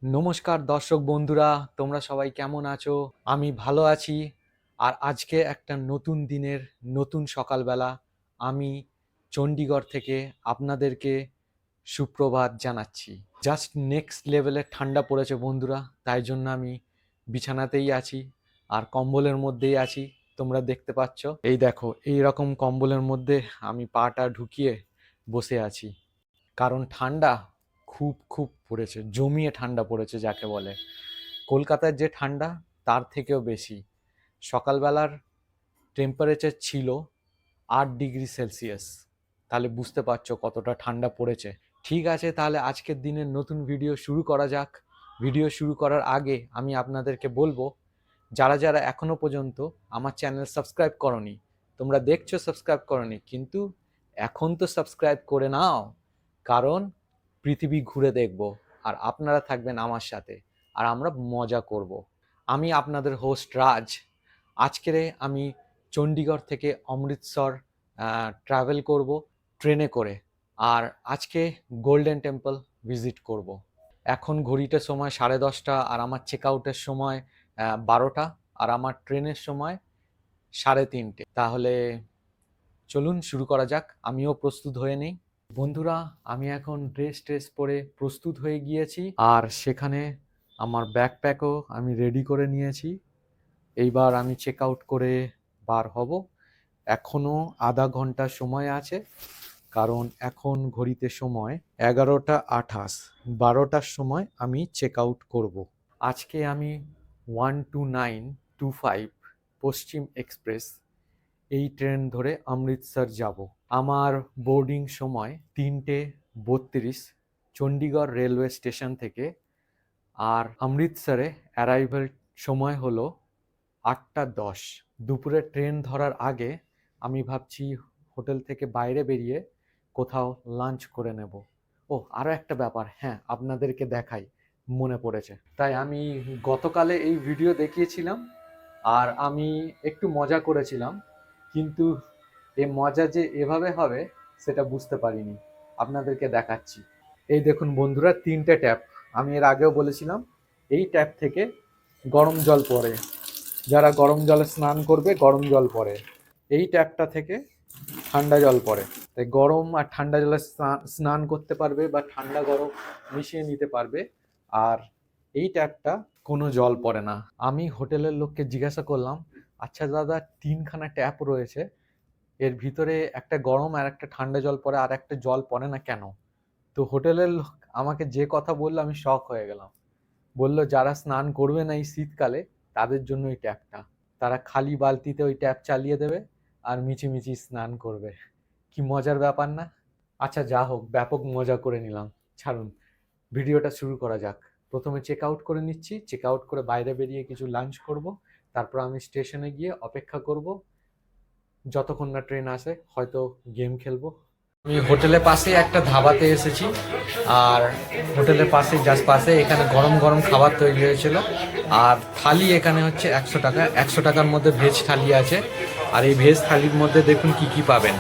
নমস্কার দর্শক বন্ধুরা, তোমরা সবাই কেমন আছো? আমি ভালো আছি। আর আজকে একটা নতুন দিনের নতুন সকালবেলা আমি চণ্ডীগড় থেকে আপনাদেরকে সুপ্রভাত জানাচ্ছি। জাস্ট নেক্সট লেভেলের ঠান্ডা পড়েছে বন্ধুরা, তাই জন্য আমি বিছানাতেই আছি আর কম্বলের মধ্যেই আছি। তোমরা দেখতে পাচ্ছ, এই দেখো, এই রকম কম্বলের মধ্যে আমি পাটা ঢুকিয়ে বসে আছি। কারণ ঠান্ডা খুব খুব পড়েছে, জমিয়ে ঠান্ডা পড়েছে যাকে বলে। কলকাতার যে ঠান্ডা তার থেকেও বেশি। সকালবেলার টেম্পারেচার ছিল 8 ডিগ্রি সেলসিয়াস। তাহলে বুঝতে পারছো কতটা ঠান্ডা পড়েছে। ঠিক আছে, তাহলে আজকের দিনের নতুন ভিডিও শুরু করা যাক। ভিডিও শুরু করার আগে আমি আপনাদেরকে বলবো, যারা যারা এখনো পর্যন্ত আমার চ্যানেল সাবস্ক্রাইব করনি, তোমরা দেখছো সাবস্ক্রাইব করনি, কিন্তু এখন তো সাবস্ক্রাইব করে নাও। কারণ পৃথিবী ঘুরে দেখব আর আপনারা থাকবেন আমার সাথে আর আমরা মজা করব। আমি আপনাদের হোস্ট রাজ। আজকের আমি চণ্ডীগড় থেকে অমৃতসর ট্রাভেল করব ট্রেনে করে। আর আজকে গোল্ডেন টেম্পল ভিজিট করব। এখন ঘড়িতে সময় 10:30 আর আমার চেক আউটের সময় 12টা, আর আমার ট্রেনের সময় 3:30। তাহলে চলুন শুরু করা যাক। আমিও প্রস্তুত হয়ে নেই বন্ধুরা। আমি এখন ড্রেস পরে প্রস্তুত হয়ে গিয়েছি আর সেখানে আমার ব্যাকপ্যাকও আমি রেডি করে নিয়েছি। এইবার আমি চেক আউট করে বার হব। এখনো আধা ঘন্টা সময় আছে, কারণ এখন ঘড়িতে সময় 11:28। 12টার সময় আমি চেক আউট করবো। আজকে আমি 12925 পশ্চিম এক্সপ্রেস এই ট্রেন ধরে অমৃতসর যাব। আমার বোর্ডিং সময় 3:32 চণ্ডীগড় রেলওয়ে স্টেশন থেকে। আর অমৃতসরে অ্যারাইভাল সময় হলো 8:10। দুপুরে ট্রেন ধরার আগে আমি ভাবছি হোটেল থেকে বাইরে বেরিয়ে কোথাও লাঞ্চ করে নেব। ও, আরও একটা ব্যাপার, হ্যাঁ, আপনাদেরকে দেখাই, মনে পড়েছে। তাই আমি গতকালে এই ভিডিও দেখিয়েছিলাম আর আমি একটু মজা করেছিলাম, কিন্তু এই মজা যে এভাবে হবে সেটা বুঝতে পারিনি। আপনাদেরকে দেখাচ্ছি। এই দেখুন বন্ধুরা, 3টে ট্যাপ। আমি এর আগেও বলেছিলাম এই ট্যাপ থেকে গরম জল পড়ে। যারা গরম জলে স্নান করবে গরম জল পড়ে, এই ট্যাপটা থেকে ঠান্ডা জল পড়ে। তাই গরম আর ঠান্ডা জলে স্নান করতে পারবে বা ঠান্ডা গরম মিশিয়ে নিতে পারবে। আর এই ট্যাপটা কোনো জল পড়ে না। আমি হোটেলের লোককে জিজ্ঞাসা করলাম, আচ্ছা দাদা, 3খানা ট্যাপ রয়েছে, এর ভিতরে একটা গরম আর একটা ঠান্ডা জল পড়ে, আর একটা জল পড়ে না কেন? তো হোটেলের লোক আমাকে যে কথা বললো আমি শক হয়ে গেলাম। বললো যারা স্নান করবে না এই শীতকালে তাদের জন্য এই ট্যাপটা। তারা খালি বালতিতে ওই ট্যাপ চালিয়ে দেবে আর মিছিমিছি স্নান করবে। কি মজার ব্যাপার না? আচ্ছা, যা হোক, ব্যাপক মজা করে নিলাম। ছাড়ুন, ভিডিওটা শুরু করা যাক। প্রথমে চেক আউট করে নিচ্ছি। চেক আউট করে বাইরে বেরিয়ে কিছু লাঞ্চ করব। তারপর আমি স্টেশনে গিয়ে অপেক্ষা করব যতক্ষণ না ট্রেন আসে, হয়তো গেম খেলবো। আমি হোটেলের পাশে একটা ধাবাতে এসেছি, আর হোটেলের পাশে জাস্ট পাশে এখানে গরম গরম খাবার তৈরি হয়েছিল। আর থালি এখানে হচ্ছে 100 টাকা। 100 টাকার মধ্যে ভেজ থালি আছে। আর এই ভেজ থালির মধ্যে দেখুন কি কি পাবেন।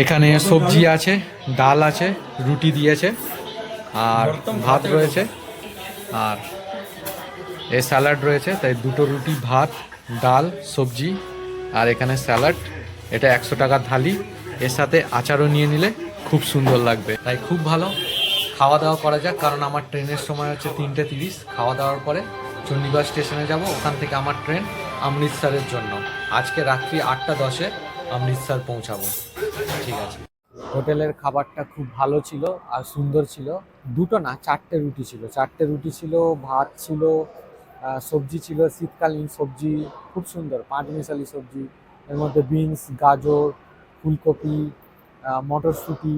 এখানে সবজি আছে, ডাল আছে, রুটি দিয়েছে, আর ভাত রয়েছে, আর এই স্যালাড রয়েছে। তাই 2টো রুটি, ভাত, ডাল, সবজি, আর এখানে স্যালাড। এটা 100 টাকার থালি। এর সাথে আচারও নিয়ে নিলে খুব সুন্দর লাগবে। তাই খুব ভালো, খাওয়া দাওয়া করা যাক। কারণ আমার ট্রেনের সময় হচ্ছে 3:30। খাওয়া দাওয়ার পরে চণ্ডীগড় স্টেশনে যাব। ওখান থেকে আমার ট্রেন অমৃতসরের জন্য। আজকে রাত্রি 8:10-এ অমৃতসর পৌঁছাবো। ঠিক আছে। হোটেলের খাবারটা খুব ভালো ছিল আর সুন্দর ছিল। 2টো না, 4টে রুটি ছিল। 4টে রুটি ছিল, ভাত ছিল, সবজি ছিল, শীতকালীন সবজি, খুব সুন্দর পাঁচমিশালি সবজি। এর মধ্যে বিনস, গাজর, ফুলকপি, মটরশুঁটি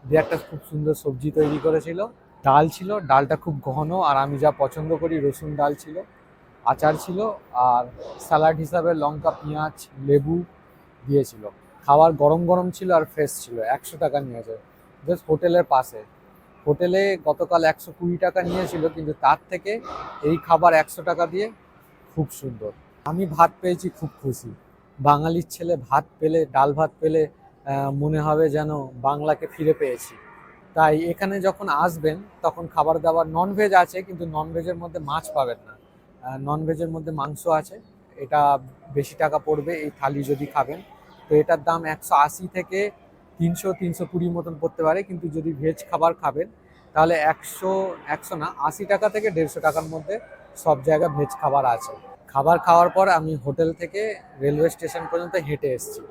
দিয়ে একটা খুব সুন্দর সবজি তৈরি করেছিল। ডাল ছিল, ডালটা খুব ঘন আর আমি যা পছন্দ করি রসুন ডাল ছিল। আচার ছিল, আর স্যালাড হিসাবে লঙ্কা, পেঁয়াজ, লেবু দিয়েছিল। খাবার গরম গরম ছিল আর ফ্রেশ ছিল। 100 টাকা নিয়েছে, জাস্ট হোটেলের পাশে। হোটেলে গতকাল 120 টাকা নিয়েছিল, কিন্তু তার থেকে এই খাবার 100 টাকা দিয়ে খুব সুন্দর। আমি ভাত পেয়েছি, খুব খুশি। বাঙালির ছেলে ভাত পেলে, ডাল ভাত পেলে মনে হবে যেন বাংলাকে ফিরে পেয়েছি। তাই এখানে যখন আসবেন তখন খাবার দাবার ননভেজ আছে, কিন্তু ননভেজের মধ্যে মাছ পাবেন না। ননভেজের মধ্যে মাংস আছে। এটা বেশি টাকা পড়বে এই থালি যদি খাবেন। তো এটার দাম 180 থেকে 300-320 মতন পড়তে পারে, কিন্তু যদি ভেজ খাবার খাবেন তাহলে 100 না, 80 টাকা থেকে 150 টাকার মধ্যে সব জায়গায় ভেজ খাবার আছে। খাবার খাওয়ার পর আমি হোটেল থেকে রেলওয়ে স্টেশন পর্যন্ত হেঁটে এসেছি।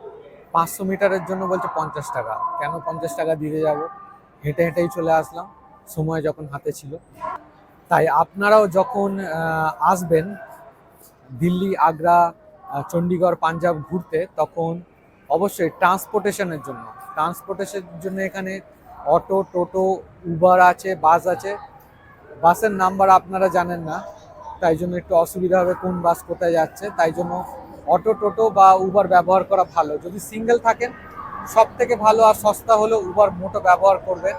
500 মিটারের জন্য বলছে 50 টাকা। কেন 50 টাকা দিতে যাব? হেঁটে হেঁটেই চলে আসলাম, সময় যখন হাতে ছিল। তাই আপনারাও যখন আসবেন দিল্লি, আগ্রা, চণ্ডীগড়, পাঞ্জাব ঘুরতে, তখন অবশ্যই ট্রান্সপোর্টেশনের জন্য এখানে অটো, টোটো, উবার আছে, বাস আছে। বাসের নাম্বার আপনারা জানেন না, তাই জন্য একটু অসুবিধা হবে কোন বাস কোথায় যাচ্ছে। তাই জন্য অটো, টোটো বা উবার ব্যবহার করা ভালো। যদি সিঙ্গেল থাকেন সব থেকে ভালো আর সস্তা হলো উবার মোটো ব্যবহার করবেন।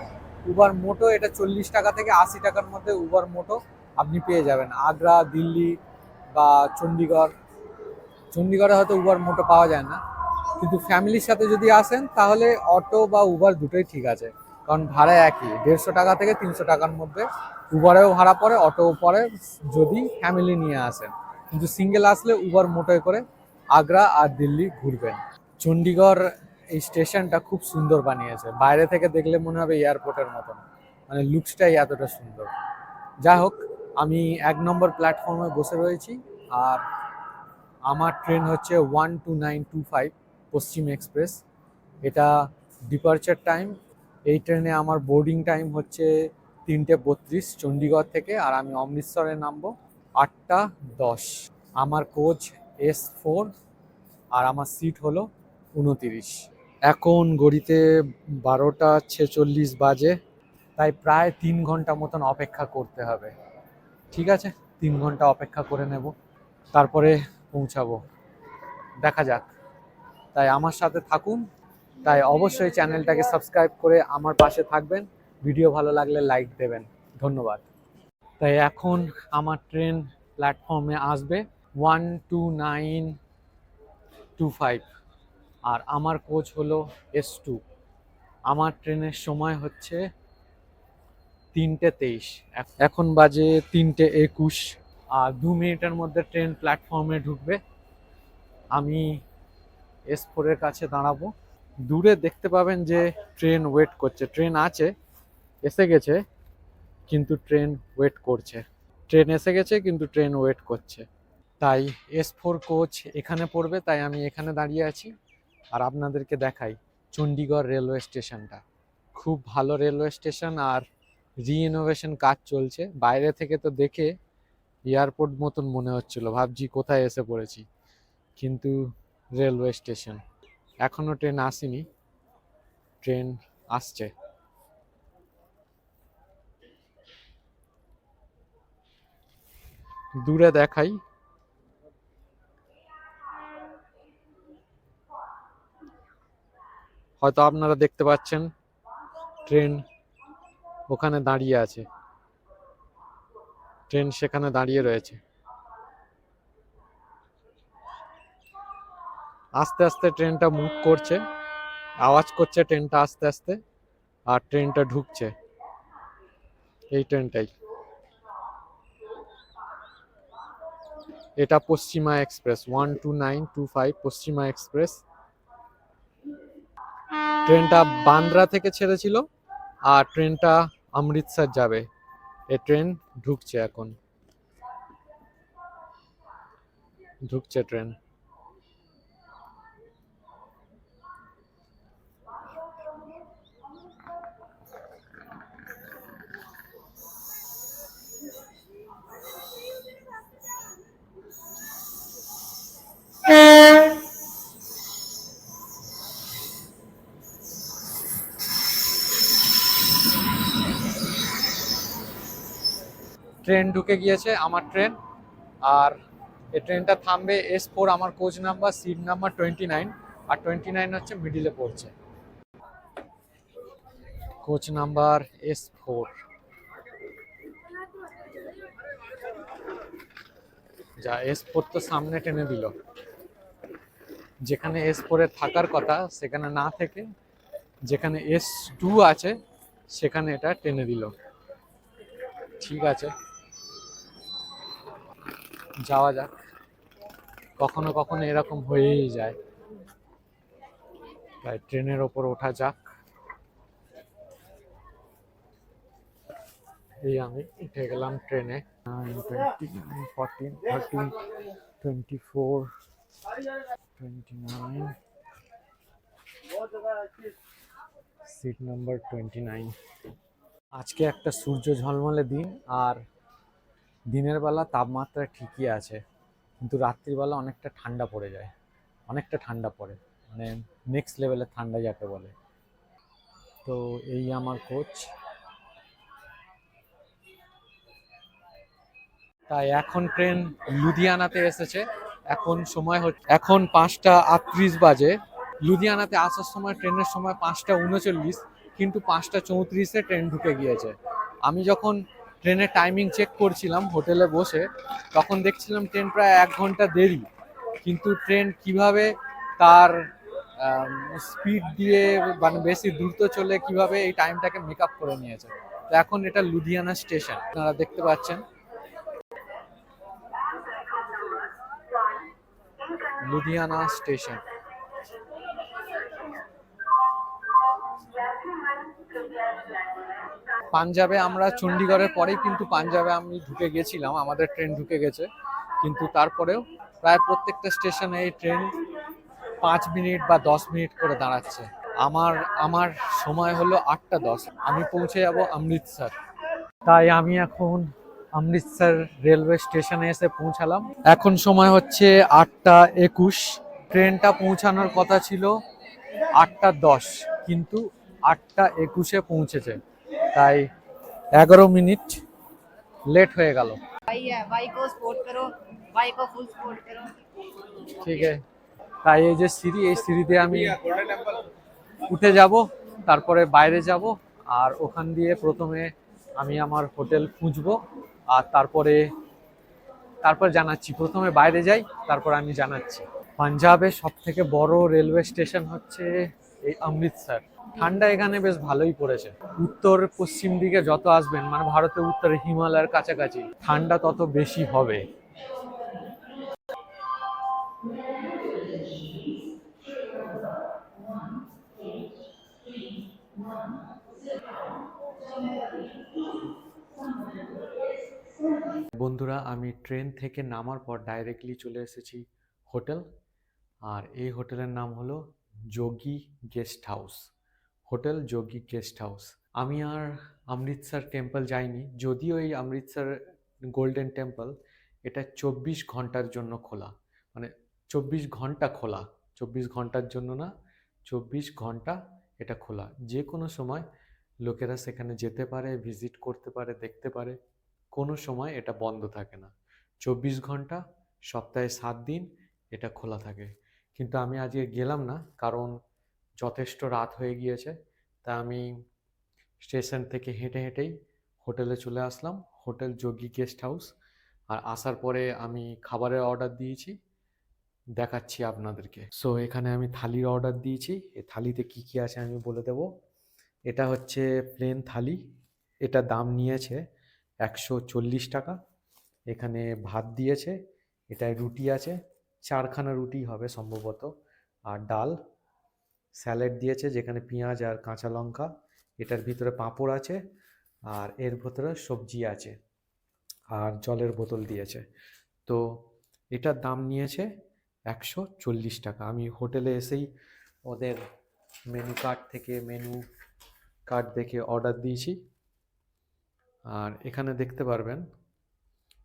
উবার মোটো এটা 40 টাকা থেকে 80 টাকার মধ্যে উবার মোটো আপনি পেয়ে যাবেন। আগ্রা, দিল্লি বা চণ্ডীগড়। চণ্ডীগড়ে হয়তো উবার মোটো পাওয়া যায় না, কিন্তু ফ্যামিলির সাথে যদি আসেন তাহলে অটো বা উবার দুটোই ঠিক আছে, কারণ ভাড়া একই, 150 টাকা থেকে 300 টাকার মধ্যে উবারেও ভাড়া পড়ে, অটোও পড়ে যদি ফ্যামিলি নিয়ে আসেন। কিন্তু সিঙ্গেল আসলে উবার মোটোয় করে আগ্রা আর দিল্লি ঘুরবেন। চণ্ডীগড় এই স্টেশনটা খুব সুন্দর বানিয়েছে, বাইরে থেকে দেখলে মনে হবে এয়ারপোর্টের মতন, মানে লুকসটাই এতটা সুন্দর। যাই হোক, আমি 1 নম্বর প্ল্যাটফর্মে বসে রয়েছি, আর আমার ট্রেন হচ্ছে 12925 পশ্চিম এক্সপ্রেস। এটা ডিপারচার টাইম। এই ট্রেনে আমার বোর্ডিং টাইম হচ্ছে 3:32 চণ্ডীগড় থেকে, আর আমি অমৃতসরে নামবো 8:10। আমার কোচ S4, আর আমার সিট হলো 29। এখন ঘড়িতে 12:46 বাজে, তাই প্রায় 3 ঘন্টা মতন অপেক্ষা করতে হবে। ঠিক আছে, 3 ঘন্টা অপেক্ষা করে নেব, তারপরে পৌঁছাবো। দেখা যাক। তাই আমার সাথে থাকুন। তাই অবশ্যই চ্যানেলটাকে সাবস্ক্রাইব করে আমার পাশে থাকবেন। ভিডিও ভালো লাগলে লাইক দেবেন। ধন্যবাদ। তাই এখন আমার ট্রেন প্ল্যাটফর্মে আসবে 12925, আর আমার কোচ হলো S2। আমার ট্রেনের সময় হচ্ছে 3:23। এখন বাজে 3:21, আর 2 মিনিটের মধ্যে ট্রেন প্ল্যাটফর্মে ঢুকবে। আমি S4-এর কাছে দাঁড়াবো। দূরে দেখতে পাবেন যে ট্রেন ওয়েট করছে, ট্রেন আছে, এসে গেছে, কিন্তু ট্রেন ওয়েট করছে। ট্রেন এসে গেছে কিন্তু ট্রেন ওয়েট করছে। তাই S4 কোচ এখানে পড়বে, তাই আমি এখানে দাঁড়িয়ে আছি। আর আপনাদেরকে দেখাই চণ্ডীগড় রেলওয়ে স্টেশনটা। খুব ভালো রেলওয়ে স্টেশন, আর রিইনোভেশন কাজ চলছে। বাইরে থেকে তো দেখে এয়ারপোর্ট মতন মনে হচ্ছিল, ভাবছি কোথায় এসে পড়েছি, কিন্তু রেলওয়ে স্টেশন। এখনো ট্রেন আসেনি, ট্রেন আসছে। দূরে দেখাই, হয়তো আপনারা দেখতে পাচ্ছেন ট্রেন ওখানে দাঁড়িয়ে আছে, ট্রেন সেখানে দাঁড়িয়ে রয়েছে। আস্তে আস্তে ট্রেনটা মুভ করছে, আওয়াজ করছে ট্রেনটা আস্তে আস্তে, আর ট্রেনটা ঢুকছে। এই ট্রেনটাই, এটা পশ্চিমা এক্সপ্রেস 12925 পশ্চিমা এক্সপ্রেস। ট্রেনটা বান্দ্রা থেকে ছেড়েছিল, আর ট্রেনটা অমৃতসর যাবে। এই ট্রেন ঢুকছে, এখন ঢুকছে ট্রেন। ট্রেন ঢুকে গিয়েছে, আমার ট্রেন। আর এই ট্রেনটা থামবে S4, আমার কোচ নাম্বার, সিট নাম্বার 29, আর 29 হচ্ছে মিডিলে পড়ছে। Coach number S4। যা, S4 তো সামনে টেনে দিল, যেখানে S4 এর থাকার কথা সেখানে না থেকে যেখানে S2 আছে সেখানে এটা টেনে দিল। ঠিক আছে, যাওয়া যাক। কখনো কখনো এরকম হয়েই যায়। তাই ট্রেনের ওপর ওঠা যাক। এই আমি উঠে গেলাম ট্রেনে। 14, 13, 24, 29, সিট নাম্বার 29। আজকে একটা সূর্য ঝলমলে দিন, আর দিনের বেলা তাপমাত্রা ঠিকই আছে, কিন্তু রাত্রিবেলা অনেকটা ঠান্ডা পড়ে যায়, অনেকটা ঠান্ডা পড়ে, মানে নেক্সট লেভেলের ঠান্ডা যাকে বলে। তো এই আমার কোচ। তাই এখন ট্রেন লুধিয়ানাতে এসেছে। এখন 5টা 38 বাজে। লুধিয়ানাতে আসার সময় ট্রেনের সময় 5টা 39, কিন্তু 5টা 34-এ ট্রেন ঢুকে গিয়েছে। আমি যখন ট্রেনের টাইমিং চেক করছিলাম হোটেলে বসে, তখন দেখছিলাম ট্রেন প্রায় 1 ঘন্টা দেরি। কিন্তু ট্রেন কিভাবে তার স্পিড দিয়ে, মানে বেশি দ্রুত চলে কিভাবে এই টাইমটাকে মেক আপ করে নিয়েছে। তো এখন এটা লুধিয়ানা স্টেশন, আপনারা দেখতে পাচ্ছেন লুধিয়ানা স্টেশন। পাঞ্জাবে আমরা চণ্ডীগড়ের পরেই কিন্তু পাঞ্জাবে আমি ঢুকে গেছিলাম, আমাদের ট্রেন ঢুকে গেছে। কিন্তু তারপরেও প্রায় প্রত্যেকটা স্টেশনে এই ট্রেন 5 মিনিট বা 10 মিনিট করে দাঁড়াচ্ছে। আমার আমার সময় হলো 8টা 10, আমি পৌঁছে যাব অমৃতসর। তাই আমি এখন অমৃতসর রেলওয়ে স্টেশনে এসে পৌঁছালাম। এখন সময় হচ্ছে 8টা 21। ট্রেনটা পৌঁছানোর কথা ছিল 8টা 10, কিন্তু 8টা 21-এ পৌঁছেছে। তাই 11 মিনিট লেট হয়ে গেল। भाई को सपोर्ट करो, भाई को फुल सपोर्ट करो। ঠিক আছে, তাই এই যে সিঁড়ি, এই সিঁড়িতে আমি উঠে যাব, তারপরে বাইরে যাব, আর ওখান দিয়ে প্রথমে আমি আমার হোটেল খুঁজবো, আর তারপর জানাচ্ছি। প্রথমে বাইরে যাই, তারপর আমি জানাচ্ছি। পাঞ্জাবের সব থেকে বড় রেলওয়ে স্টেশন হচ্ছে এই অমৃতসর। ঠান্ডা এখানে বেশ ভালোই পড়েছে। উত্তর পশ্চিম দিকে যত আসবেন, মানে ভারতের উত্তরে হিমালয়ের কাছাকাছি, ঠান্ডা তত বেশি হবে। বন্ধুরা, আমি ট্রেন থেকে নামার পর ডাইরেক্টলি চলে এসেছি হোটেল। আর এই হোটেলের নাম হলো যোগী গেস্ট হাউস, হোটেল যোগী গেস্ট হাউস। আমি আর অমৃতসর টেম্পল যাইনি, যদিও এই অমৃতসর গোল্ডেন টেম্পল এটা 24 ঘন্টার জন্য খোলা, মানে 24 ঘন্টা খোলা, 24 ঘন্টার জন্য না, 24 ঘন্টা এটা খোলা। যে কোনো সময় লোকেরা সেখানে যেতে পারে, ভিজিট করতে পারে, দেখতে পারে। কোনো সময় এটা বন্ধ থাকে না। 24 ঘন্টা, সপ্তাহে 7 দিন এটা খোলা থাকে। কিন্তু আমি আজকে গেলাম না, কারণ যথেষ্ট রাত হয়ে গিয়েছে। তা আমি স্টেশন থেকে হেঁটে হেঁটেই হোটেলে চলে আসলাম, হোটেল যোগী গেস্ট হাউস। আর আসার পরে আমি খাবারের অর্ডার দিয়েছি, দেখাচ্ছি আপনাদেরকে। সো এখানে আমি থালির অর্ডার দিয়েছি। এই থালিতে কি কি আছে আমি বলে দেব। এটা হচ্ছে প্লেন থালি, এটা দাম নিয়েছে 140 টাকা। এখানে ভাত দিয়েছে, এটায় রুটি আছে, 4খানা রুটি হবে সম্ভবত, আর ডাল, স্যালাড দিয়েছে যেখানে পেঁয়াজ আর কাঁচা লঙ্কা, এটার ভিতরে পাঁপড় আছে, আর এর ভিতরে সবজি আছে, আর জলের বোতল দিয়েছে। তো এটার দাম নিয়েছে 140 টাকা। আমি হোটেলে এসেই ওদের মেনু কার্ড দেখে অর্ডার দিয়েছি। আর এখানে দেখতে পারবেন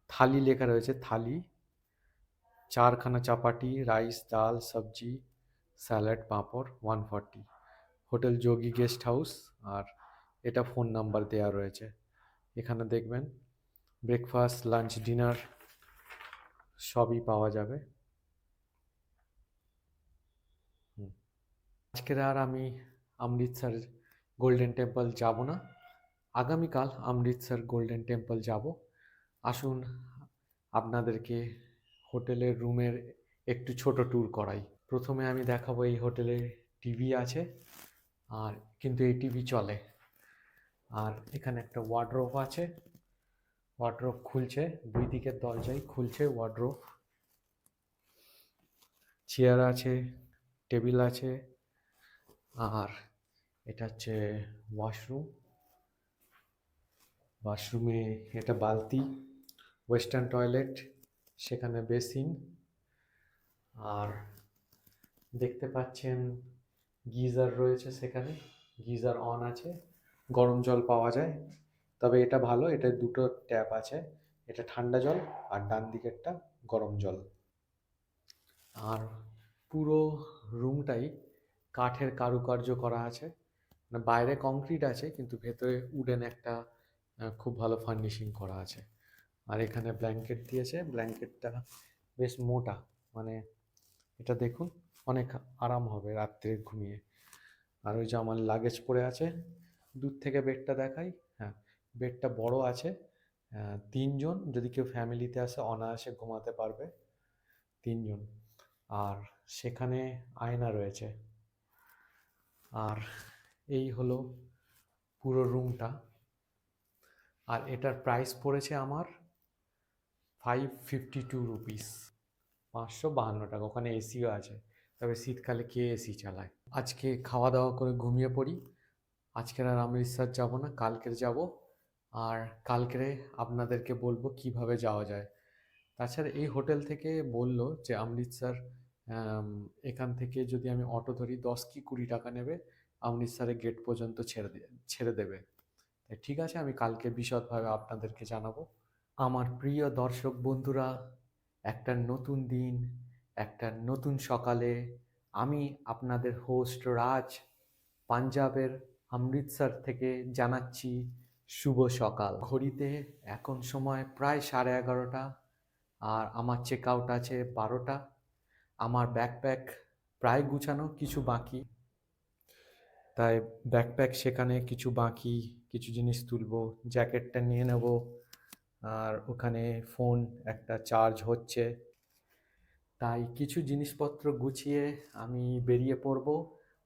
থালি লেখা রয়েছে, থালি 4খানা চাপাটি, রাইস, ডাল, সবজি, স্যালাড, পাঁপড়, 140। হোটেল যোগী গেস্ট হাউস, আর এটা ফোন নাম্বার দেওয়া রয়েছে। এখানে দেখবেন ব্রেকফাস্ট, লাঞ্চ, ডিনার সবই পাওয়া যাবে। আজকের আর আমি অমৃতসর গোল্ডেন টেম্পল যাব না, আগামীকাল অমৃতসর গোল্ডেন টেম্পল যাব। আসুন আপনাদেরকে হোটেলের রুমের একটু ছোট ট্যুর করাই। প্রথমে আমি দেখাবো এই হোটেলে টিভি আছে, আর কিন্তু এই টিভি চলে। আর এখানে একটা ওয়ার্ডরোব আছে, ওয়ার্ডরোব খুলছে, দুই দিকের দরজাই খুলছে ওয়ার্ডরোব। চেয়ার আছে, টেবিল আছে, আর এটা হচ্ছে ওয়াশরুম। ওয়াশরুমে এটা বালতি, ওয়েস্টার্ন টয়লেট, সেখানে বেসিন, আর দেখতে পাচ্ছেন গিজার রয়েছে সেখানে, গিজার অন আছে, গরম জল পাওয়া যায়। তবে এটা ভালো, এটা দুটো ট্যাপ আছে, এটা ঠান্ডা জল আর ডান দিকেরটা গরম জল। আর পুরো রুমটাই কাঠের কারুকার্য করা আছে, মানে বাইরে কংক্রিট আছে কিন্তু ভেতরে উডেন একটা খুব ভালো ফার্নিশিং করা আছে। আর এখানে ব্ল্যাঙ্কেট দিয়েছে, ব্ল্যাঙ্কেটটা বেশ মোটা, মানে এটা দেখুন অনেক আরাম হবে রাত্রে ঘুমিয়ে। আর ওই যে আমার লাগেজ পড়ে আছে, দূর থেকে বেডটা দেখাই। হ্যাঁ, বেডটা বড় আছে, তিনজন যদি কেউ ফ্যামিলিতে আসে অনায়াসে ঘুমাতে পারবে, তিনজন। আর সেখানে আয়না রয়েছে। আর এই হলো পুরো রুমটা। আর এটার প্রাইস পড়েছে আমার 552 রুপিস, 552 টাকা। ওখানে এসিও আছে, তবে শীতকালে কে এসি চালায়। আজকে খাওয়া দাওয়া করে ঘুমিয়ে পড়ি। আজকের আর অমৃতসর যাব না, কালকের যাব। আর কালকে আপনাদেরকে বলবো কিভাবে যাওয়া যায়। তাছাড়া এই হোটেল থেকে বলল যে অমৃতসর এখান থেকে যদি আমি অটো ধরি 10 কি 20 টাকা নেবে, অমৃতসরের গেট পর্যন্ত ছেড়ে দেবে। তাই ঠিক আছে, আমি কালকে বিশদভাবে আপনাদেরকে জানাবো। আমার প্রিয় দর্শক বন্ধুরা, একটা নতুন দিন, একটা নতুন সকালে আমি আপনাদের হোস্ট রাজ পাঞ্জাবের অমৃতসর থেকে জানাচ্ছি শুভ সকাল। ঘড়িতে এখন সময় প্রায় 11:30, আর আমার চেক আউট আছে 12টা। আমার ব্যাকপ্যাক প্রায় গুছানো, কিছু বাকি, তাই ব্যাকপ্যাক সেখানে কিছু বাকি, কিছু জিনিস তুলবো, জ্যাকেটটা নিয়ে নেব। আর ওখানে ফোন একটা চার্জ হচ্ছে, তাই কিছু জিনিসপত্র গুছিয়ে আমি বেরিয়ে পড়ব।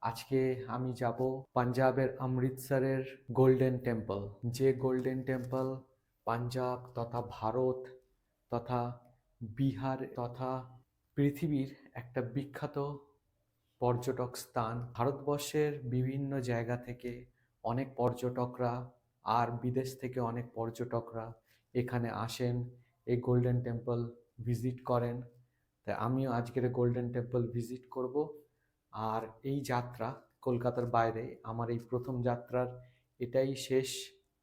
আজকে আমি যাব পাঞ্জাবের অমৃতসরের গোল্ডেন টেম্পল, যে গোল্ডেন টেম্পল পাঞ্জাব তথা ভারত তথা বিহার তথা পৃথিবীর একটা বিখ্যাত পর্যটক স্থান। ভারতবর্ষের বিভিন্ন জায়গা থেকে অনেক পর্যটকরা আর বিদেশ থেকে অনেক পর্যটকরা এখানে আসেন, এই গোল্ডেন টেম্পল ভিজিট করেন। তাই আমিও আজকের গোল্ডেন টেম্পল ভিজিট করব। আর এই যাত্রা কলকাতার বাইরে আমার এই প্রথম যাত্রার এটাই শেষ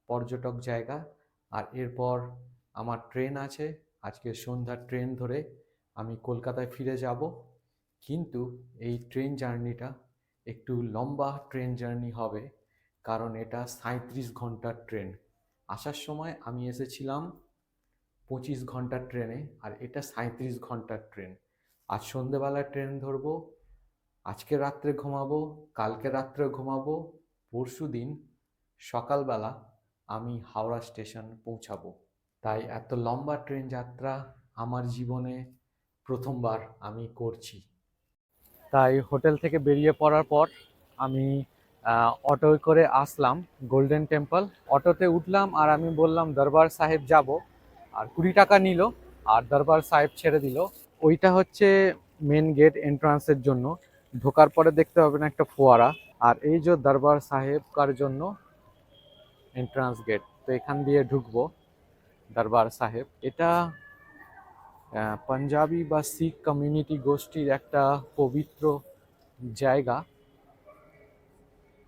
পর্যটক জায়গা। আর এরপর আমার ট্রেন আছে, আজকে সন্ধ্যার ট্রেন ধরে আমি কলকাতায় ফিরে যাব। কিন্তু এই ট্রেন জার্নিটা একটু লম্বা ট্রেন জার্নি হবে, কারণ এটা 37 ঘন্টার ট্রেন। আসার সময় আমি এসেছিলাম 25 ঘন্টার ট্রেনে, আর এটা 37 ঘন্টার ট্রেন। আজ সন্ধেবেলায় ট্রেন ধরবো, আজকে রাত্রে ঘুমাবো, কালকে রাত্রে ঘুমাবো, পরশু দিন সকালবেলা আমি হাওড়া স্টেশন পৌঁছাবো। তাই এত লম্বা ট্রেন যাত্রা আমার জীবনে প্রথমবার আমি করছি। তাই হোটেল থেকে বেরিয়ে পড়ার পর আমি অটো করে আসলাম গোল্ডেন টেম্পল। অটোতে উঠলাম আর আমি বললাম দরবার সাহেব যাব, আর 20 টাকা নিল, আর দরবার সাহেব ছেড়ে দিল। ওইটা হচ্ছে মেন গেট এন্ট্রান্সের জন্য, ঢোকার পরে দেখতে হবে না একটা ফোয়ারা, আর এই যে দরবার সাহেব কার জন্য এন্ট্রান্স গেট। তো এখান দিয়ে ঢুকবো দরবার সাহেব। এটা পাঞ্জাবি বা শিখ কমিউনিটি গোষ্ঠীর একটা পবিত্র জায়গা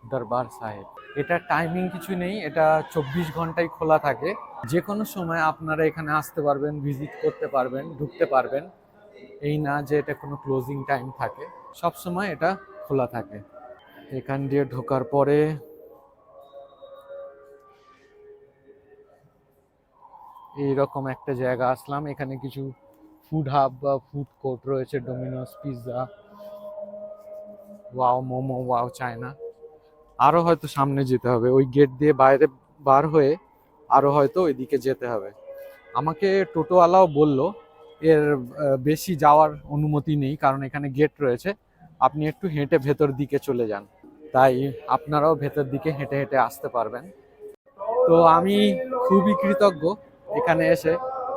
দরবার সাহেব। এটা টাইমিং কিছু নেই, এটা 24 ঘন্টাই খোলা থাকে। যে কোনো সময় আপনারা এখানে আসতে পারবেন, ভিজিট করতে পারবেন, ঢুকতে পারবেন। এই না যে এটা কোনো ক্লোজিং টাইম থাকে, সব সময় এটা খোলা থাকে। এখান দিয়ে ঢোকার পরে এইরকম একটা জায়গা আসলাম। এখানে কিছু ফুড হাব বা ফুড কোর্ট রয়েছে, Domino's, pizza, wow momo, wow China. আরো হয়তো সামনে যেতে হবে, ওই গেট দিয়ে বাইরে বার হয়ে আরো হয়তো ওইদিকে যেতে হবে। আমাকে টোটোওয়ালাও বলল এর বেশি যাওয়ার অনুমতি নেই, কারণ এখানে গেট রয়েছে, আপনি একটু হেঁটে ভেতর দিকে চলে যান। তাই আপনারাও ভেতর দিকে হেঁটে হেঁটে আসতে পারবেন। তো আমি খুবই কৃতজ্ঞ এখানে এসে,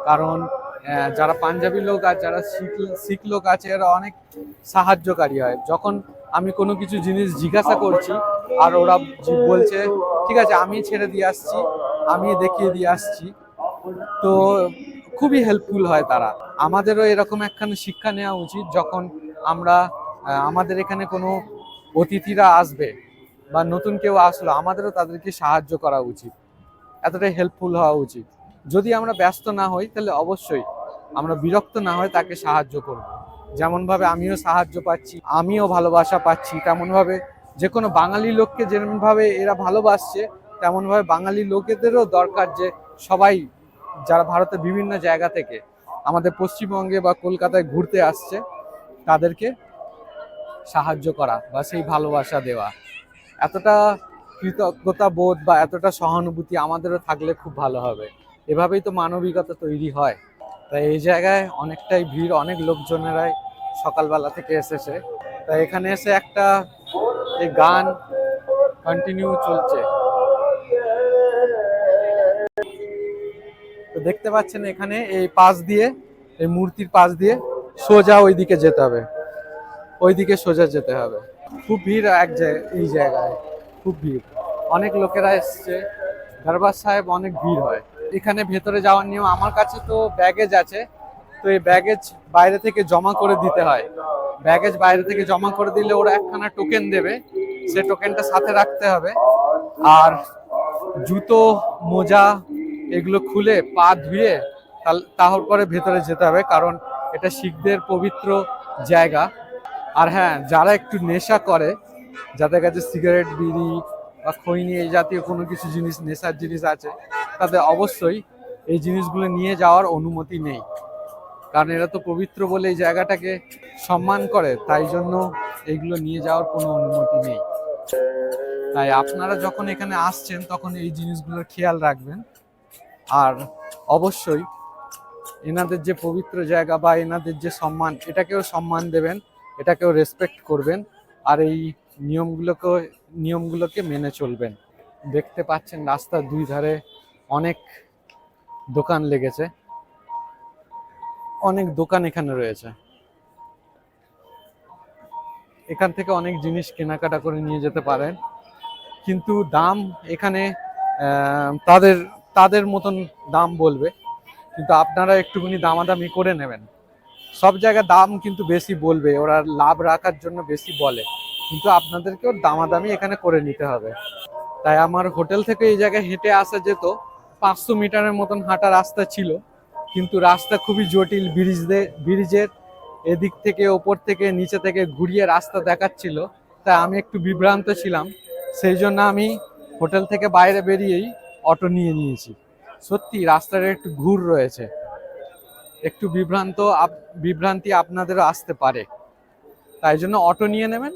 কারণ যারা পাঞ্জাবি লোক আর যারা শিখ লোক আছে এরা অনেক সাহায্যকারী হয়। যখন আমি কোনো কিছু জিনিস জিজ্ঞাসা করছি আর ওরা বলছে ঠিক আছে আমি ছেড়ে দিয়ে আসছি, আমি দেখিয়ে দিয়ে আসছি, তো খুবই হেল্পফুল হয় তারা। আমাদেরও এরকম একখানে শিক্ষা নেওয়া উচিত, যখন আমরা আমাদের এখানে কোনো অতিথিরা আসবে বা নতুন কেউ আসলো, আমাদেরও তাদেরকে সাহায্য করা উচিত, এতটাই হেল্পফুল হওয়া উচিত। যদি আমরা ব্যস্ত না হই তাহলে অবশ্যই আমরা বিরক্ত না হয়ে তাকে সাহায্য করব। যেমনভাবে আমিও সাহায্য পাচ্ছি, আমিও ভালোবাসা পাচ্ছি, তেমনভাবে যে কোনো বাঙালি লোককে যেমনভাবে এরা ভালোবাসছে, তেমনভাবে বাঙালি লোকেদেরও দরকার যে সবাই যারা ভারতের বিভিন্ন জায়গা থেকে আমাদের পশ্চিমবঙ্গে বা কলকাতায় ঘুরতে আসছে তাদেরকে সাহায্য করা বা সেই ভালোবাসা দেওয়া। এতটা কৃতজ্ঞতা বোধ বা এতটা সহানুভূতি আমাদেরও থাকলে খুব ভালো হবে। এভাবেই তো মানবিকতা তৈরি হয়। তাই এই জায়গায় অনেকটাই ভিড়, অনেক লোকজনেরাই সকালবেলা থেকে এসেছে। তাই এখানে এসে একটা এই গান কন্টিনিউ চলছে। তো দেখতে পাচ্ছেন এখানে এই পাশ দিয়ে, এই মূর্তির পাশ দিয়ে সোজা ওইদিকে যেতে হবে, ওইদিকে সোজা যেতে হবে। খুব ভিড় এই জায়গায়, খুব ভিড়, অনেক লোকেরা এসছে। দরবার সাহেব অনেক ভিড় হয় এখানে। ভেতরে যাওয়ার নিয়ম, আমার কাছে তো ব্যাগেজ আছে, তো এই ব্যাগেজ বাইরে থেকে জমা করে দিতে হয়। ব্যাগেজ বাইরে থেকে জমা করে দিলে ওরা একখানা টোকেন দেবে, সে টোকেনটা সাথে রাখতে হবে। আর জুতো মোজা এগুলো খুলে পা ধুয়ে তারপরে ভেতরে যেতে হবে, কারণ এটা শিখদের পবিত্র জায়গা। আর হ্যাঁ, যারা একটু নেশা করে, যাদের কাছে সিগারেট বিড়ি বা খৈনি এই জাতীয় কোনো কিছু জিনিস, নেশার জিনিস আছে, তাদের অবশ্যই এই জিনিসগুলো নিয়ে যাওয়ার অনুমতি নেই, কারণ এরা তো পবিত্র বলে এই জায়গাটাকে সম্মান করে, তাই জন্য এইগুলো নিয়ে যাওয়ার কোনো অনুমতি নেই। তাই আপনারা যখন এখানে আসছেন তখন এই জিনিসগুলোর খেয়াল রাখবেন। আর অবশ্যই এনাদের যে পবিত্র জায়গা বা এনাদের যে সম্মান, এটাকেও সম্মান দেবেন, এটাকেও রেসপেক্ট করবেন, আর এই নিয়মগুলোকে মেনে চলবেন। দেখতে পাচ্ছেন রাস্তার দুই ধারে অনেক দোকান লেগেছে, অনেক দোকান এখানে রয়েছে। এখান থেকে অনেক জিনিস কেনাকাটা করে নিয়ে যেতে পারেন, কিন্তু দাম এখানে তাদের তাদের মতন দাম বলবে, কিন্তু আপনারা একটুখানি দামাদামি করে নেবেন। সব জায়গায় দাম কিন্তু বেশি বলবে, ওরা লাভ রাখার জন্য বেশি বলে, কিন্তু আপনাদেরকেও দামাদামি এখানে করে নিতে হবে। তাই আমার হোটেল থেকে এই জায়গায় হেঁটে আসা যেত, 500 মিটারের মতন হাঁটা রাস্তা ছিল, কিন্তু রাস্তা খুবই জটিল, ব্রিজের এদিক থেকে ওপর থেকে নিচে থেকে ঘুরিয়ে রাস্তা দেখাচ্ছিল, তাই আমি একটু বিভ্রান্ত ছিলাম। সেই জন্য আমি হোটেল থেকে বাইরে বেরিয়েই অটো নিয়ে নিয়েছি। সত্যি রাস্তার একটু ঘুর রয়েছে, একটু বিভ্রান্তি আপনাদেরও আসতে পারে, তাই জন্য অটো নিয়ে নেবেন।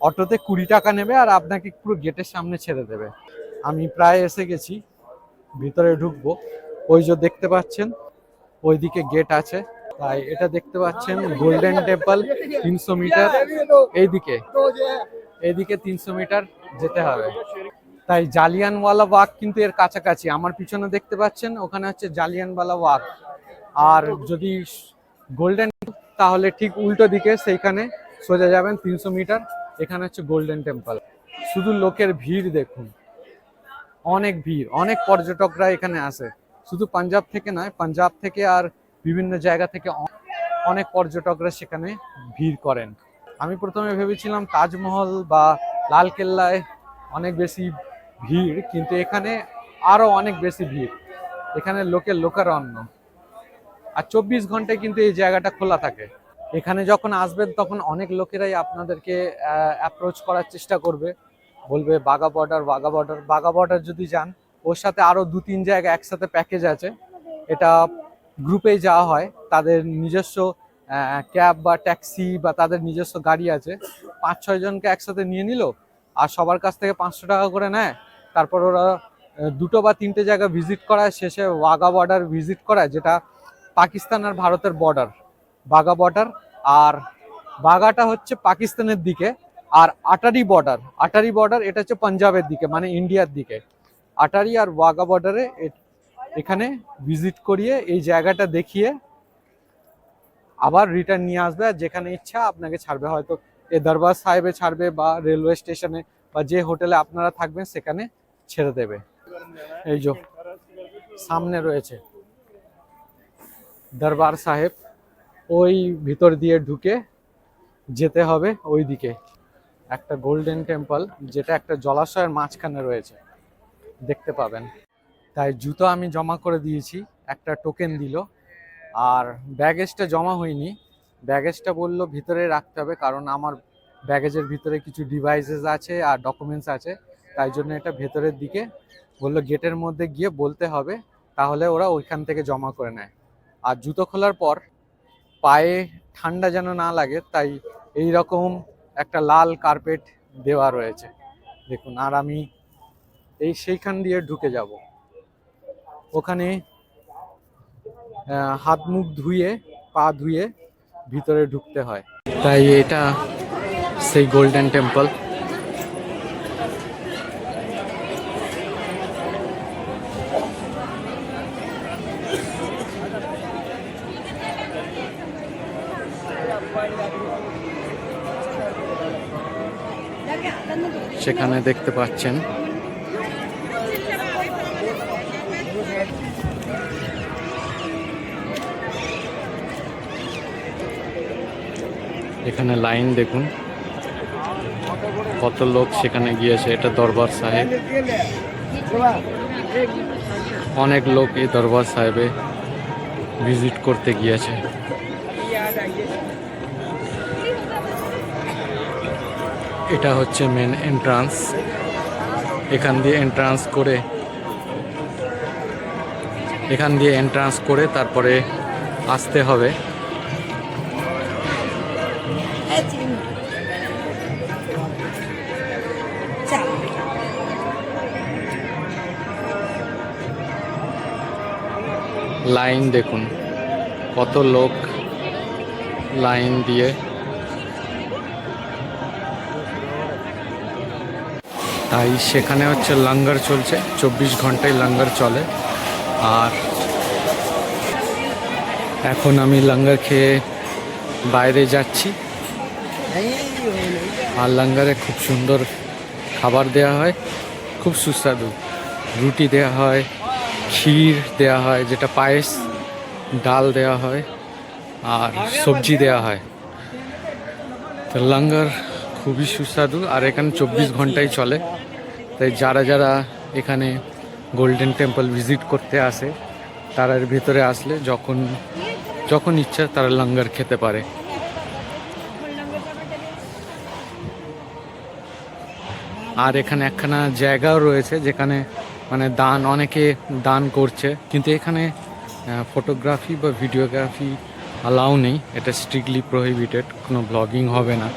অটোতে 20 টাকা নেবে আর আপনাকে পুরো গেটের সামনে ছেড়ে দেবে। আমি প্রায় এসে গেছি, ভিতরে ঢুকবো। ওই যে দেখতে পাচ্ছেন ওইদিকে গেট আছে। তাই এটা দেখতে পাচ্ছেন গোল্ডেন টেম্পল, 300 মিটার এইদিকে 300 মিটার যেতে হবে। তাই জালিয়ানওয়ালা বাগ কিন্তু এর কাছাকাছি, আমার পিছনে দেখতে পাচ্ছেন ওখানে হচ্ছে জালিয়ানওয়ালা বাগ। আর যদি গোল্ডেন, তাহলে ঠিক উল্টো দিকে সেইখানে সোজা যাবেন 300 মিটার, এখানে হচ্ছে গোল্ডেন টেম্পল। শুধু লোকের ভিড় দেখুন, অনেক ভিড়, অনেক পর্যটকরা এখানে আসে, শুধু পাঞ্জাব থেকে নয়, পাঞ্জাব থেকে আর বিভিন্ন জায়গা থেকে অনেক পর্যটকরা সেখানে ভিড় করেন। আমি প্রথমে ভেবেছিলাম তাজমহল বা লালকেল্লায় অনেক বেশি ভিড়, কিন্তু এখানে আরো অনেক বেশি ভিড়, এখানে লোকের লোকারণ্য। আর 24 ঘন্টায় কিন্তু এই জায়গাটা খোলা থাকে। এখানে যখন আসবেন তখন অনেক লোকেরাই আপনাদেরকে অ্যাপ্রোচ করার চেষ্টা করবে, বলবে বাঘা বর্ডার যদি যান, ওর সাথে আরো 2-3 জায়গা একসাথে প্যাকেজ আছে, এটা গ্রুপেই যাওয়া হয়, তাদের নিজস্ব ক্যাব বা ট্যাক্সি বা তাদের নিজস্ব গাড়ি আছে, 5-6 জনকে একসাথে নিয়ে নিল আর সবার কাছ থেকে 500 টাকা করে নেয়। তারপর ওরা 2 বা 3টে জায়গা ভিজিট করায়, শেষে ওয়াঘা বর্ডার ভিজিট করায়, যেটা পাকিস্তান আর ভারতের বর্ডার, বাঘা বর্ডার। আর বাঘাটা হচ্ছে পাকিস্তানের দিকে, আর আটারি বর্ডার এটা হচ্ছে পাঞ্জাবের দিকে, মানে ইন্ডিয়ার দিকে। আটারি আর ওয়াঘা বর্ডারে এখানে ভিজিট করিয়ে এই জায়গাটা দেখিয়ে আবার রিটার্ন নিয়ে আসবে, আর যেখানে ইচ্ছা আপনাকে ছাড়বে, হয়তো এ দরবার সাহেবে ছাড়বে বা রেলওয়ে স্টেশনে বা যে হোটেলে আপনারা থাকবেন সেখানে ছেড়ে দেবে। এই যে সামনে রয়েছে দরবার সাহেব, ওই ভিতর দিয়ে ঢুকে যেতে হবে ওই দিকে একটা গোল্ডেন টেম্পল, যেটা একটা জলাশয়ের মাঝখানে রয়েছে, দেখতে পাবেন। তাই জুতো আমি জমা করে দিয়েছি, একটা টোকেন দিল, আর ব্যাগেজটা জমা হয়নি। ব্যাগেজটা বললো ভিতরে রাখতে হবে, কারণ আমার ব্যাগেজের ভিতরে কিছু ডিভাইসেস আছে আর ডকুমেন্টস আছে, তাই জন্য এটা ভেতরের দিকে বললো গেটের মধ্যে গিয়ে বলতে হবে, তাহলে ওরা ওইখান থেকে জমা করে নেয়। আর জুতো খোলার পর পায়ে ঠান্ডা যেন না লাগে, তাই এই রকম একটা লাল কার্পেট দেওয়া রয়েছে দেখুন। আর আমি সেইখান দিয়ে ঢুকে যাব, ওখানে হাত মুখ ধুয়ে পা ধুয়ে ভিতরে ঢুকতে হয়। তাই এটা সেই গোল্ডেন টেম্পল। সেখানে দেখতে পাচ্ছেন এখানে লাইন দেখুন, কত লোক সেখানে গিয়েছে। এটা দরবার সাহেব, অনেক লোক এই দরবার সাহেবে ভিজিট করতে গিয়েছে। এটা হচ্ছে মেন এন্ট্রান্স, এখান দিয়ে এন্ট্রান্স করে তারপরে আসতে হবে। লাইন দেখুন, কত লোক লাইন দিয়ে। তাই সেখানে হচ্ছে লঙ্গর চলছে, 24 ঘন্টায় লঙ্গর চলে। আর এখন আমি লঙ্গর খেয়ে বাইরে যাচ্ছি। আর লঙ্গরে খুব সুন্দর খাবার দেওয়া হয়, খুব সুস্বাদু। রুটি দেওয়া হয়, ক্ষীর দেওয়া হয় যেটা পায়েস, ডাল দেওয়া হয়, আর সবজি দেওয়া হয়। তো লঙ্গর খুবই সুস্বাদু, আর এখানে 24 ঘন্টাই চলে। তাই যারা যারা এখানে গোল্ডেন টেম্পল ভিজিট করতে আসে, তারা এর ভিতরে আসলে যখন ইচ্ছা তারা লঙ্গর খেতে পারে। আর এখানে একখানা জায়গাও রয়েছে যেখানে মানে অনেকে দান করছে, কিন্তু এখানে ফটোগ্রাফি বা ভিডিওগ্রাফি অ্যালাউ নেই, এটা স্ট্রিক্টলি প্রহিবিটেড, কোনো ব্লগিং হবে না।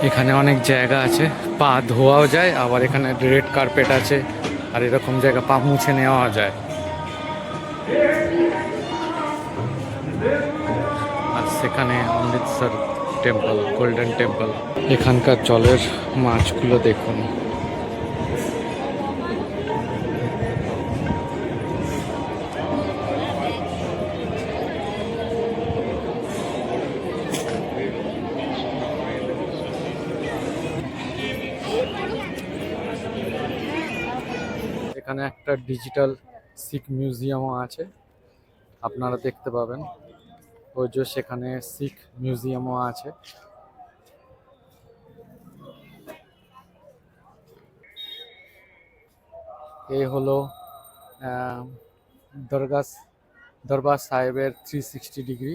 এখানে অনেক জায়গা আছে, পা ধোয়াও যায়, আবার এখানে রেড কার্পেট আছে, আর এরকম জায়গা পা মুছে নেওয়া যায়। আর সেখানে অমৃতসর টেম্পল, গোল্ডেন টেম্পল। এখানকার জলের মাছগুলো দেখুন, এখানে একটা ডিজিটাল শিখ মিউজিয়ামও আছে, আপনারা দেখতে পাবেন। ওই যে সেখানে শিখ মিউজিয়ামও আছে। এই হলো দরবার সাহেবের 360 ডিগ্রি।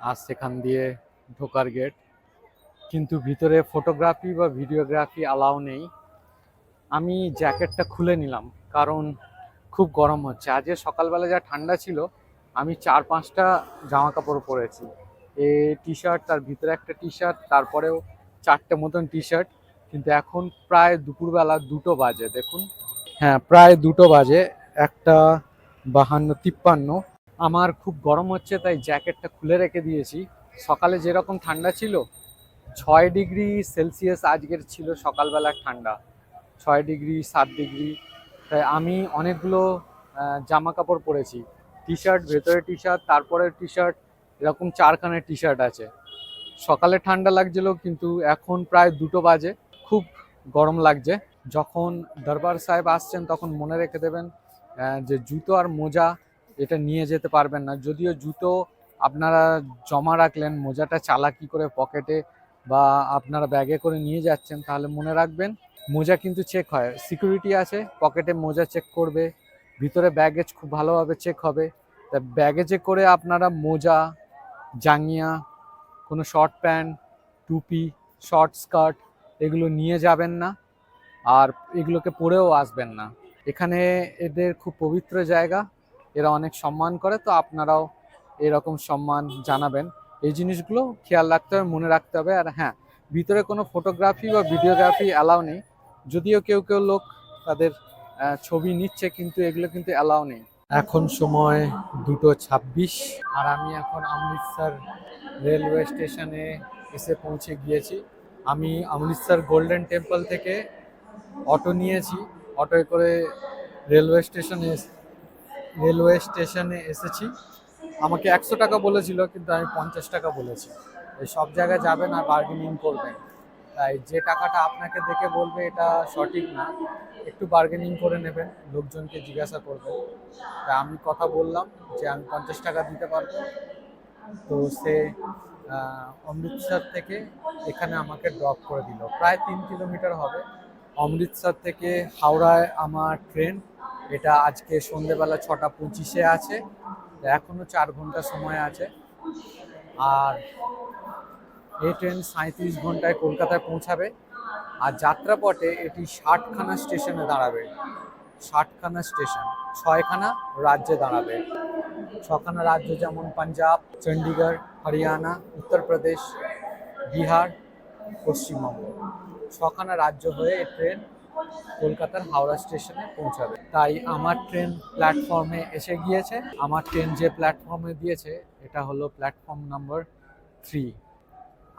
আর সেখান দিয়ে ঢোকার গেট, কিন্তু ভিতরে ফটোগ্রাফি বা ভিডিওগ্রাফি অ্যালাউ নেই। আমি জ্যাকেটটা খুলে নিলাম কারণ খুব গরম হচ্ছে। আজকে সকালবেলা যা ঠান্ডা ছিল, আমি 4-5টা জামা কাপড় পরেছি, টি শার্ট, তার ভিতরে একটা টি শার্ট, তারপরেও 4টে মতন টি শার্ট। কিন্তু এখন প্রায় দুপুরবেলা 2টো বাজে, দেখুন, হ্যাঁ প্রায় 2টো বাজে। একটা 52-53। আমার খুব গরম হচ্ছে তাই জ্যাকেটটা খুলে রেখে দিয়েছি। সকালে যেরকম ঠান্ডা ছিল, 6 ডিগ্রি সেলসিয়াস আজকের ছিল সকালবেলার ঠান্ডা, 6 ডিগ্রি 7 ডিগ্রি। তাই আমি অনেকগুলো জামা কাপড় পরেছি, টি শার্ট, ভেতরে টি শার্ট, তারপরে টি শার্ট, এরকম 4খানা টি শার্ট আছে। সকালে ঠান্ডা লাগছিল, কিন্তু এখন প্রায় 2টো বাজে, খুব গরম লাগছে। যখন দরবার সাহেব আসছেন তখন মনে রেখে দেবেন যে জুতো আর মোজা এটা নিয়ে যেতে পারবেন না। যদিও জুতো আপনারা জমা রাখলেন, মোজাটা চালাকি করে পকেটে বা আপনারা ব্যাগে করে নিয়ে যাচ্ছেন, তাহলে মনে রাখবেন মোজা কিন্তু চেক হয়, সিকিউরিটি আছে, পকেটে মোজা চেক করবে, ভিতরে ব্যাগেজ খুব ভালোভাবে চেক হবে। তা ব্যাগেজে করে আপনারা মোজা, জাঙ্গিয়া, কোনো শর্ট প্যান্ট, টুপি, শর্ট স্কার্ট এগুলো নিয়ে যাবেন না, আর এগুলোকে পরেও আসবেন না। এখানে এদের খুব পবিত্র জায়গা, এরা অনেক সম্মান করে, তো আপনারাও এরকম সম্মান জানাবেন। এই জিনিসগুলো খেয়াল রাখতে হবে, মনে রাখতে হবে। আর হ্যাঁ, ভিতরে কোনো ফটোগ্রাফি বা ভিডিওগ্রাফি অ্যালাউ নেই। যদিও কেউ কেউ লোক তাদের ছবি নিচ্ছে, কিন্তু এগুলো কিন্তু অ্যালাউ নেই। এখন সময় 2:26, আর আমি এখন অমৃতসর রেলওয়ে স্টেশনে এসে পৌঁছে গিয়েছি। আমি অমৃতসর গোল্ডেন টেম্পল থেকে অটো নিয়েছি, অটোয় করে রেলওয়ে স্টেশনে এসেছি। আমাকে 100 টাকা বলেছিল, কিন্তু আমি 50 টাকা বলেছি। এই সব জায়গায় যাবেন আর বার্গেনিং করবেন, তাই যে টাকাটা আপনাকে দেখে বলবে এটা সঠিক না, একটু বার্গেনিং করে নেবেন, লোকজনকে জিজ্ঞাসা করবেন। তাই আমি কথা বললাম যে আমি 50 টাকা দিতে পারবো। তো সে অমৃতসর থেকে এখানে আমাকে ড্রপ করে দিল, প্রায় 3 কিলোমিটার হবে। অমৃতসর থেকে হাওড়ায় আমার ট্রেন, এটা আজকে সন্ধেবেলা 6:25-এ আছে, এখনো 4 ঘন্টা সময় আছে। আর এই ট্রেন 37 ঘন্টায় কলকাতায় পৌঁছাবে। আর যাত্রাপথে এটি 60খানা স্টেশনে দাঁড়াবে, 60খানা স্টেশন, 6খানা রাজ্যে দাঁড়াবে। 6খানা রাজ্য যেমন পাঞ্জাব, চণ্ডীগড়, হরিয়ানা, উত্তরপ্রদেশ, বিহার, পশ্চিমবঙ্গ। 6খানা রাজ্য হয়ে এই ট্রেন কলকাতার হাওড়া স্টেশনে পৌঁছাবে। তাই আমার ট্রেন প্ল্যাটফর্মে এসে গিয়েছে। আমার ট্রেন যে প্ল্যাটফর্মে দিয়েছে এটা হলো প্ল্যাটফর্ম নাম্বার 3।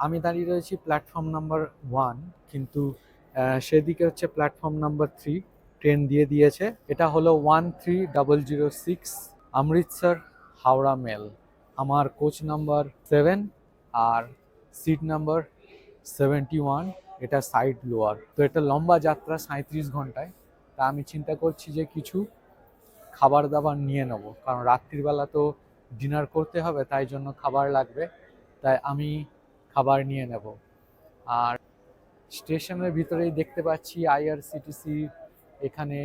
আমি দাঁড়িয়ে রয়েছি প্ল্যাটফর্ম নাম্বার 1, কিন্তু সেদিকে হচ্ছে প্ল্যাটফর্ম নাম্বার 3 ট্রেন দিয়ে দিয়েছে। এটা হলো 13006 অমৃতসর হাওড়া মেল। আমার কোচ নাম্বার 7 আর সিট নাম্বার 71। এটা সাইড লোয়ার, তো এটা লম্বা যাত্রা 37 ঘন্টায়। তা আমি চিন্তা করছি যে কিছু খাবার দাবার নিয়ে নেব, কারণ রাত্রিবেলা তো ডিনার করতে হবে, তাই জন্য খাবার লাগবে। তাই আমি খাবার নিয়ে নেব। আর স্টেশনের ভিতরেই দেখতে পাচ্ছি আইআরসিটিসি, এখানে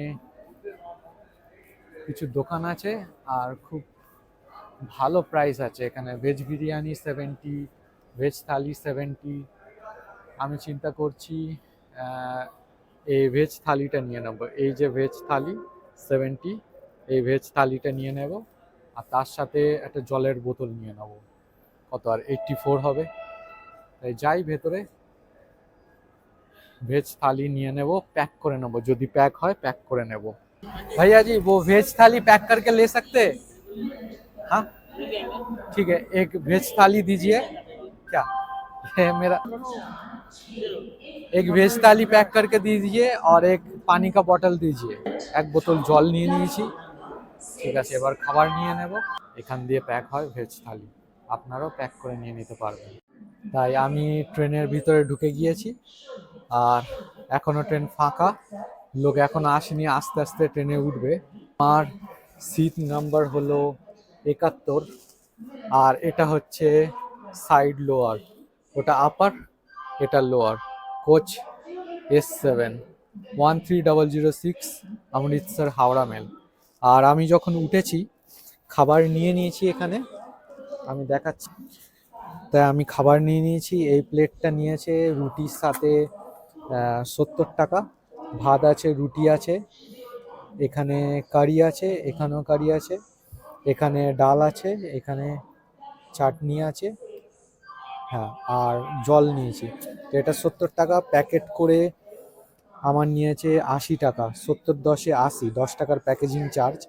কিছু দোকান আছে আর খুব ভালো প্রাইস আছে এখানে। ভেজ বিরিয়ানি 70, ভেজ থালি 70। আমি চিন্তা করছি এই ভেজ থালিটা নিয়ে নেব। এই যে ভেজ থালি 70, এই ভেজ থালিটা নিয়ে নেব। আর তার সাথে একটা জলের বোতল নিয়ে নেব, কত আর 84 হবে। তাই যাই ভেতরে, ভেজ থালি নিয়ে नेब, पैक করে নেব, যদি पैक হয় पैक করে নেব। भैया जी वो वेज थाली पैक करके ले सकते हैं? हाँ ठीक है, एक वेज थाली दीजिए। क्या ये मेरा, एक वेज थाली पैक करके दीजिए और एक पानी का बॉटल दीजिए। एक बोतल জল নিয়ে নিয়েছি। ঠিক আছে, এবার খাবার নিয়ে নেব। এখান দিয়ে প্যাক হয় ভেজ থালি, আপনারাও প্যাক করে নিয়ে নিতে পারবেন। তাই আমি ট্রেনের ভিতরে ঢুকে গিয়েছি, আর এখনো ট্রেন ফাঁকা, লোক এখনো আসেনি, আস্তে আস্তে ট্রেনে উঠবে। আমার সিট নাম্বার হলো 71, আর এটা হচ্ছে সাইড লোয়ার, ওটা আপার, এটা lower. Coach S7 13006 Amritsar Howrah mail. আর আমি যখন উঠেছি খাবার নিয়ে নিয়েছি এখানে, আমি দেখাচ্ছি। তাই আমি খাবার নিয়ে নিয়েছি। এই প্লেটটা নিয়েছে রুটির সাথে 70 টাকা, ভাত আছে, রুটি আছে, এখানে কারি আছে, এখানেও কারি আছে, এখানে ডাল আছে, এখানে চাটনি আছে, হ্যাঁ, আর জল নিয়েছি। তো এটা 70 টাকা প্যাকেট করে আমার নিয়েছে 80 টাকা। 70 10 80, 10 টাকার প্যাকেজিং চার্জ।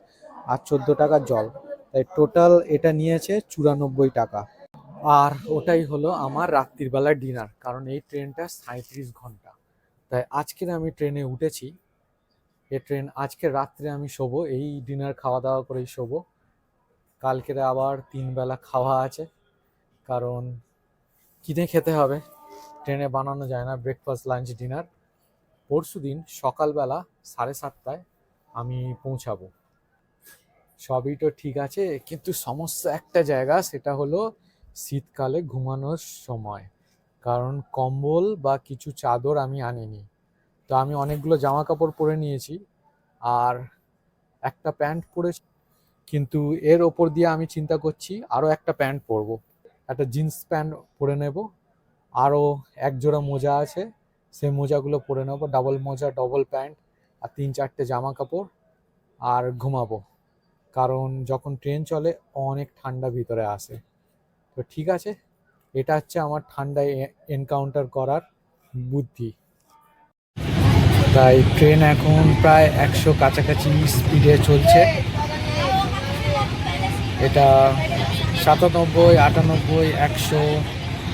আর 14 টাকা জল, তাই টোটাল এটা নিয়েছে 94 টাকা। আর ওটাই হলো আমার রাত্রির বেলার ডিনার, কারণ এই ট্রেনটা 37 ঘন্টা। তাই আজকের আমি ট্রেনে উঠেছি, এই ট্রেন আজকে রাত্রে আমি শোবো, এই ডিনার খাওয়া দাওয়া করেই শোবো। কালকের আবার 3 বেলা খাওয়া আছে, কারণ কিনে খেতে হবে, ট্রেনে বানানো যায় না ব্রেকফাস্ট লাঞ্চ ডিনার। পরশু দিন সকালবেলা 7:30টায় আমি পৌঁছাবো। সবই তো ঠিক আছে, কিন্তু সমস্যা একটা জায়গা, সেটা হলো শীতকালে ঘুমানোর সময়, কারণ কম্বল বা কিছু চাদর আমি আনিনি। তো আমি অনেকগুলো জামা কাপড় পরে নিয়েছি আর একটা প্যান্ট পরেছি, কিন্তু এর ওপর দিয়ে আমি চিন্তা করছি আরও একটা প্যান্ট পরবো, একটা জিন্স প্যান্ট পরে নেব, আরও এক জোড়া মোজা আছে, সেই মোজাগুলো পরে নেবো, ডাবল মোজা ডবল প্যান্ট আর 3-4টে জামা কাপড়, আর ঘুমাবো। কারণ যখন ট্রেন চলে অনেক ঠান্ডা ভিতরে আসে। তো ঠিক আছে, এটা হচ্ছে আমার ঠান্ডায় এনকাউন্টার করার বুদ্ধি। তাই ট্রেন এখন প্রায় 100 কাছাকাছি স্পিডে চলছে। এটা 97, 98, 100,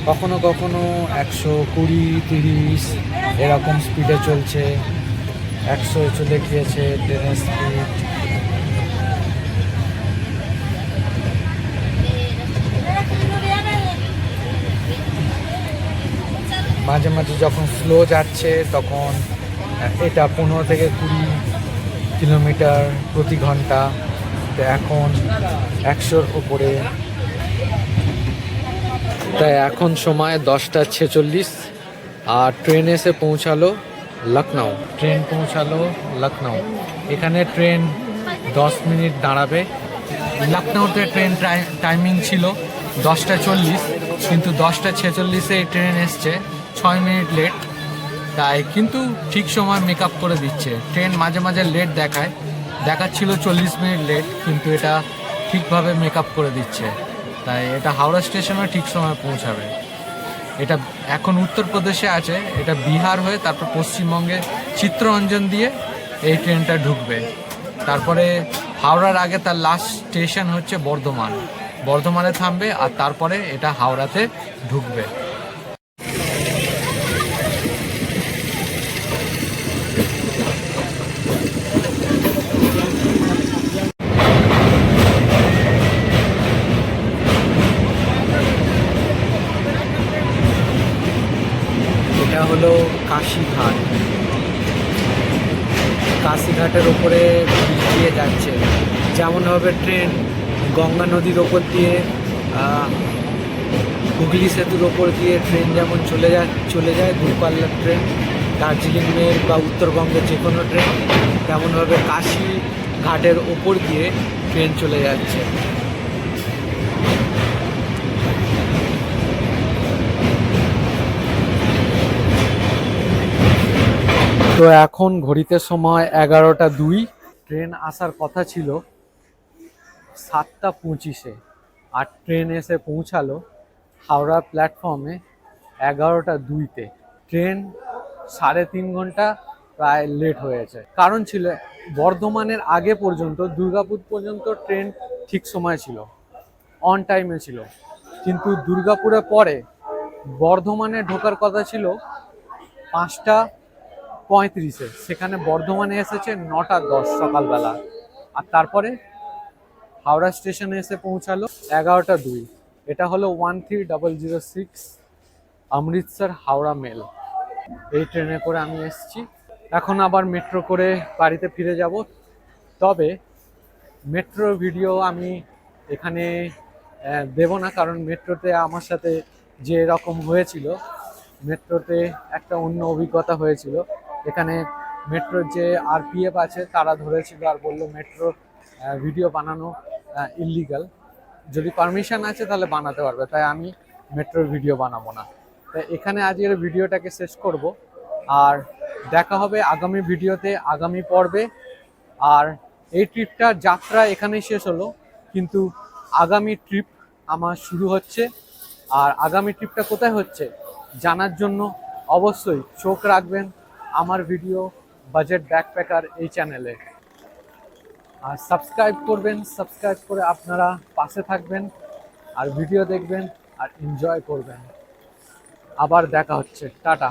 কখনো কখনো 120, 30 এরকম স্পিডে চলছে। 100 চলে গিয়েছে ট্রেনের স্পিড। মাঝে মাঝে যখন স্লো যাচ্ছে তখন এটা 15 থেকে 20 কিলোমিটার প্রতি ঘন্টা। তো এখন 100-র উপরে। তাই এখন সময় 10:46 আর ট্রেন এসে পৌঁছালো লখনউ। ট্রেন পৌঁছালো লখনউ। এখানে ট্রেন 10 মিনিট দাঁড়াবে। লখনউতে ট্রেন টাইমিং ছিল 10:40, কিন্তু 10:46-এ ট্রেন এসছে, 6 মিনিট লেট। তাই কিন্তু ঠিক সময় মেকআপ করে দিচ্ছে। ট্রেন মাঝে মাঝে লেট দেখাচ্ছিল 40 মিনিট লেট, কিন্তু এটা ঠিকভাবে মেকআপ করে দিচ্ছে। তাই এটা হাওড়া স্টেশনে ঠিক সময় পৌঁছাবে। এটা এখন উত্তরপ্রদেশে আছে, এটা বিহার হয়ে তারপর পশ্চিমবঙ্গে চিত্তরঞ্জন দিয়ে এই ট্রেনটা ঢুকবে। তারপরে হাওড়ার আগে তার লাস্ট স্টেশন হচ্ছে বর্ধমানে থামবে, আর তারপরে এটা হাওড়াতে ঢুকবে। এটা হলো কাশীঘাট। কাশীঘাটের ওপরে ব্রিজ দিয়ে যাচ্ছে, যেমনভাবে ট্রেন গঙ্গা নদীর ওপর দিয়ে, হুগলি সেতুর ওপর দিয়ে ট্রেন যেমন চলে যায় দূরপাল্লার ট্রেন, দার্জিলিং মেল বা উত্তরবঙ্গের যে কোনো ট্রেন, তেমনভাবে কাশীঘাটের ওপর দিয়ে ট্রেন চলে যাচ্ছে। তো এখন ঘড়িতে সময় 11:02। ট্রেন আসার কথা ছিল 7:25-এ, আর ট্রেন এসে পৌঁছালো হাওড়া প্ল্যাটফর্মে 11:02-তে। ট্রেন 3.5 ঘন্টা প্রায় লেট হয়েছে। কারণ ছিল বর্ধমানের আগে পর্যন্ত, দুর্গাপুর পর্যন্ত ট্রেন ঠিক সময় ছিল, অন টাইমে ছিল, কিন্তু দুর্গাপুরে পরে বর্ধমানে ঢোকার কথা ছিল 5:35-এ, সেখানে বর্ধমানে এসেছে 9:10 সকালবেলা। আর তারপরে হাওড়া স্টেশনে এসে পৌঁছালো 11:02। এটা হলো 13006 অমৃতসর হাওড়া মেল। এই ট্রেনে করে আমি এসেছি। এখন আবার মেট্রো করে বাড়িতে ফিরে যাব। তবে মেট্রোর ভিডিও আমি এখানে দেব না, কারণ মেট্রোতে আমার সাথে যে রকম হয়েছিল, মেট্রোতে একটা অন্য অভিজ্ঞতা হয়েছিল। এখানে মেট্রোর যে আরপিএফ আছে তারা ধরেছিল আর বলল মেট্রো ভিডিও বানানো ইল্লিগাল, যদি পারমিশন আছে তাহলে বানাতে পারবে, তাই আমি মেট্রোর ভিডিও বানাবো না। তাই এখানে আজকের ভিডিওটাকে শেষ করব, আর দেখা হবে আগামী ভিডিওতে, আগামী পর্বে। আর এই ট্রিপটার যাত্রা এখানেই শেষ হলো, কিন্তু আগামী ট্রিপ আমার শুরু হচ্ছে। আর আগামী ট্রিপটা কোথায় হচ্ছে জানার জন্য অবশ্যই চোখ রাখবেন আমার ভিডিও বাজেট ব্যাকপ্যাকার এই চ্যানেলে। আর সাবস্ক্রাইব করবেন, সাবস্ক্রাইব করে আপনারা পাশে থাকবেন আর ভিডিও দেখবেন আর এনজয় করবেন। আবার দেখা হচ্ছে, টাটা।